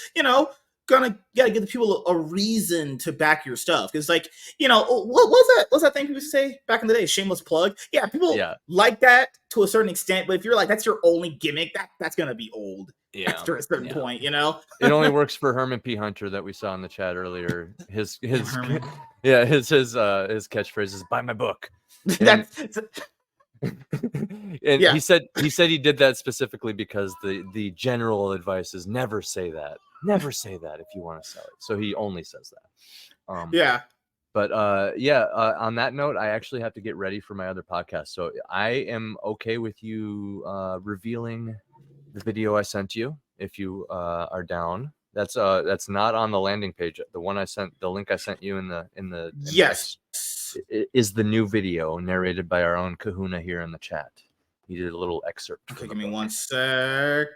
gotta give the people a reason to back your stuff, because like what's that thing people used to say back in the day, shameless plug. People like that to a certain extent, but if you're like that's your only gimmick, that's gonna be old after a certain point. It only works for Herman P. Hunter that we saw in the chat earlier. His catchphrase is buy my book. And he said he did that specifically because the general advice is never say that if you want to sell it. So he only says that. But on that note, I actually have to get ready for my other podcast. So I am okay with you revealing the video I sent you if you are down. That's not on the landing page. The one I sent, the link I sent you in the Yes. text, is the new video narrated by our own Kahuna here in the chat. He did a little excerpt. Okay, from give the me book. 1 sec.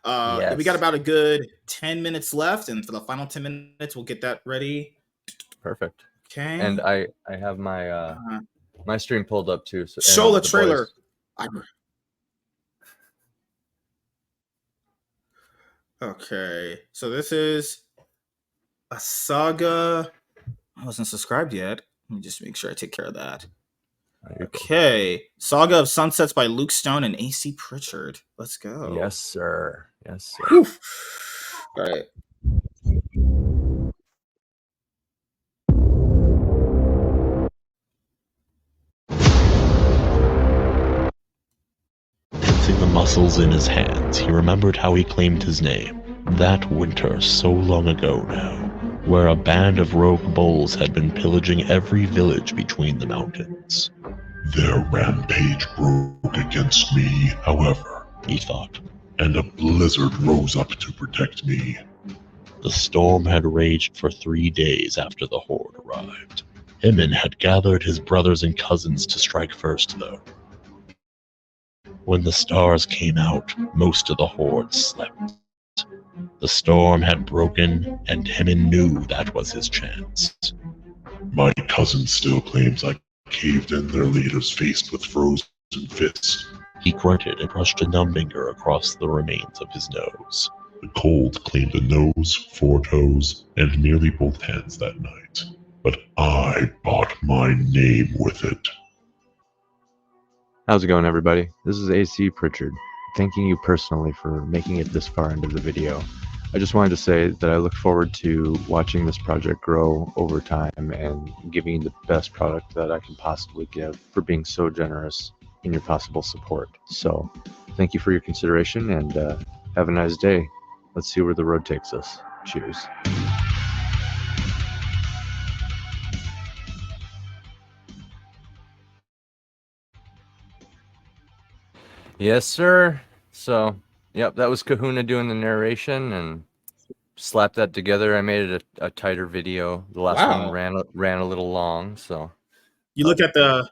Yes. We got about a good 10 minutes left, and for the final 10 minutes, we'll get that ready. Perfect. Okay. And I have my my stream pulled up too. So, show the boys- trailer. Okay, so this is a Saga. I wasn't subscribed yet. Let me just make sure I take care of that. Okay, Saga of Sunsets by Luke Stone and AC Pritchard. Let's go. Yes, sir. Yes, sir. Whew. All right. Tensing the muscles in his hands, he remembered how he claimed his name. That winter so long ago now, where a band of rogue bulls had been pillaging every village between the mountains. Their rampage broke against me, however, He thought. and a blizzard rose up to protect me. The storm had raged for 3 days after the horde arrived. Hyman had gathered his brothers and cousins to strike first, though. When the stars came out, most of the horde slept. The storm had broken, and Hyman knew that was his chance. My cousin still claims I caved in their leader's face with frozen fists. He grunted and brushed a numb finger across the remains of his nose. The cold claimed a nose, 4 toes, and nearly both hands that night. But I bought my name with it. How's it going, everybody? This is AC Pritchard, thanking you personally for making it this far into the video. I just wanted to say that I look forward to watching this project grow over time and giving you the best product that I can possibly give, for being so generous in your possible support. So thank you for your consideration, and have a nice day. Let's see where the road takes us. Cheers. Yes, sir. So, yep, that was Kahuna doing the narration, and slapped that together. I made it a tighter video. The last one ran a little long, so. You look at the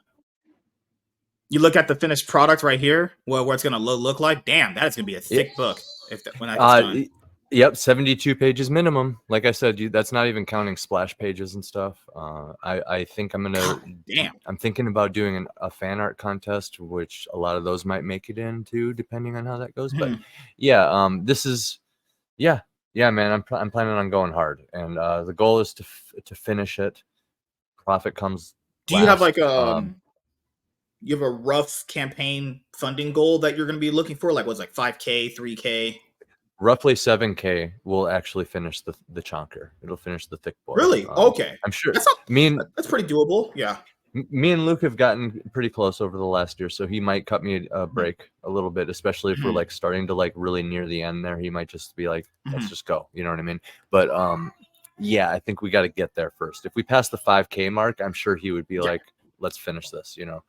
finished product right here, where it's gonna look like. Damn, that is gonna be a thick book when that gets done. Yep, 72 pages minimum. Like I said, that's not even counting splash pages and stuff. I think I'm gonna. Damn. I'm thinking about doing a fan art contest, which a lot of those might make it into, depending on how that goes. But yeah, this is, yeah, man. I'm planning on going hard, and the goal is to finish it. Profit comes. Do you have like you have a rough campaign funding goal that you're going to be looking for? Like what's like 5K, 3K? Roughly 7K will actually finish the chonker. It'll finish the thick boy. Really? Okay. I'm sure. That's pretty doable. Yeah. Me and Luke have gotten pretty close over the last year, so he might cut me a break a little bit, especially if we're like starting to like really near the end there. He might just be like, let's just go. You know what I mean? But yeah, I think we got to get there first. If we pass the 5K mark, I'm sure he would be like, let's finish this, you know?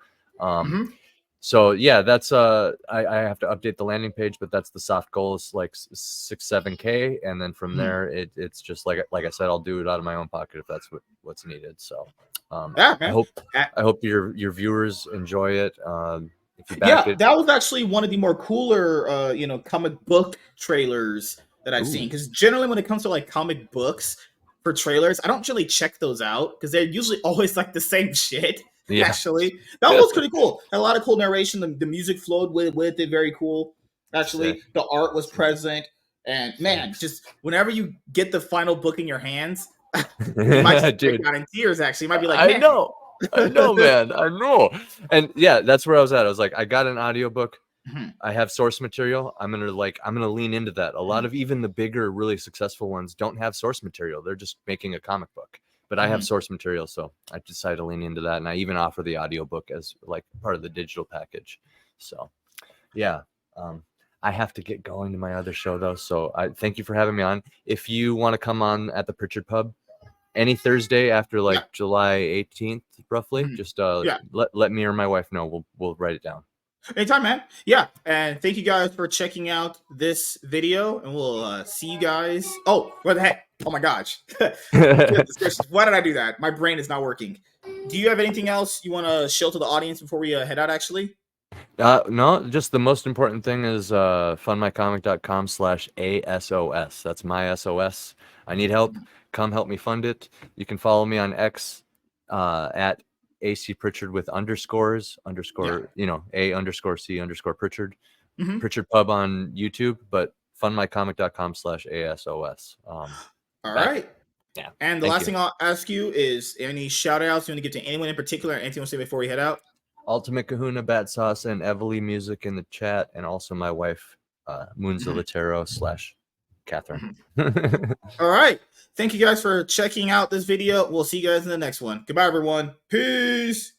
So yeah, that's I have to update the landing page, but that's the soft goal is like 6-7K, and then from there it's just like I said, I'll do it out of my own pocket if that's what's needed. So I hope your viewers enjoy it. If you back it, that was actually one of the more cooler comic book trailers that I've seen, because generally when it comes to like comic books for trailers, I don't really check those out because they're usually always like the same shit. Yeah. Actually, that was pretty cool. Had a lot of cool narration. The music flowed with it. Very cool. Actually, the art was present. And man, just whenever you get the final book in your hands, you might just break out in tears. Actually, you might be like, I know, man, I know. And yeah, that's where I was at. I was like, I got an audiobook. I have source material. I'm gonna lean into that. A lot of even the bigger, really successful ones don't have source material. They're just making a comic book. But I have source material, so I decided to lean into that, and I even offer the audiobook as like part of the digital package. So yeah, I have to get going to my other show though. So I thank you for having me on. If you want to come on at the Pritchard Pub any Thursday after like July 18th, roughly, just let me or my wife know. We'll write it down. Anytime, man. Yeah, and thank you guys for checking out this video, and we'll see you guys. Oh, what the heck? Oh my gosh! Goodness gracious, why did I do that? My brain is not working. Do you have anything else you want to show to the audience before we head out? Actually, No, just the most important thing is fundmycomic.com/ASOS. That's my SOS. I need help. Come help me fund it. You can follow me on X at AC Pritchard with underscores, A_C_Pritchard. Mhm. Pritchard Pub on YouTube, but fundmycomic.com/ASOS. All right. Yeah. And the last thing I'll ask you is any shout outs you want to give to anyone in particular? Anything you want to say before we head out? Ultimate Kahuna, Bat Sauce, and Evely Music in the chat, and also my wife, Moonzillatero/Catherine. All right. Thank you guys for checking out this video. We'll see you guys in the next one. Goodbye, everyone. Peace.